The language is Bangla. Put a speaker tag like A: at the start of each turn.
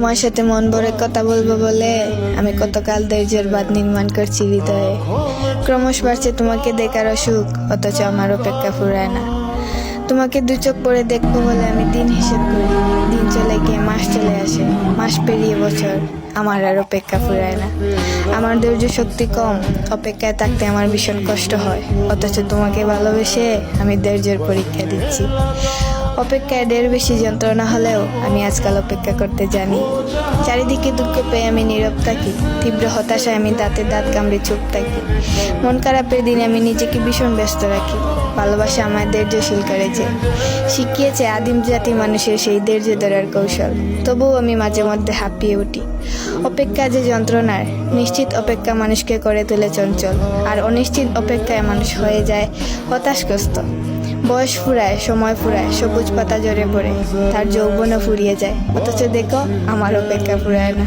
A: তোমার সাথে মন ভরে কথা বলবো বলে আমি কতকাল ধৈর্যের বাঁধ নির্মাণ করছি হৃদয়ে। ক্রমশ বাড়ছে তোমাকে দেখার অসুখ, অথচ আমার অপেক্ষা ফুরায় না। তোমাকে দু চোখ পরে দেখবো বলে আমি দিন হিসেব করি, দিন চলে গিয়ে মাস চলে আসে, মাস পেরিয়ে বছর, আমার আর অপেক্ষা ফুরায় না। আমার ধৈর্য শক্তি কম, অপেক্ষায় থাকতে আমার ভীষণ কষ্ট হয়, অথচ তোমাকে ভালোবেসে আমি ধৈর্যের পরীক্ষা দিচ্ছি। অপেক্ষায় ঢের বেশি যন্ত্রণা হলেও আমি আজকাল অপেক্ষা করতে জানি। চারিদিকে দুঃখ পেয়ে আমি নীরব থাকি, তীব্র হতাশায় আমি দাঁতে দাঁত কামড়ে চুপ থাকি। মন খারাপের দিনে আমি নিজেকে ভীষণ ব্যস্ত রাখি। ভালোবাসা আমার ধৈর্যশীল করেছে, শিখিয়েছে আদিম জাতি মানুষের সেই ধৈর্য ধরার কৌশল। তবুও আমি মাঝে মধ্যে হাঁপিয়ে উঠি। অপেক্ষা যে যন্ত্রণার, নিশ্চিত অপেক্ষা মানুষকে করে তোলে চঞ্চল, আর অনিশ্চিত অপেক্ষায় মানুষ হয়ে যায় হতাশগ্রস্ত। বয়স ফুরায়, সময় ফুরায়, সবুজ পাতা ঝরে পড়ে, তার যৌবনও ফুরিয়ে যায়, অথচ দেখো আমার অপেক্ষা ফুরায় না।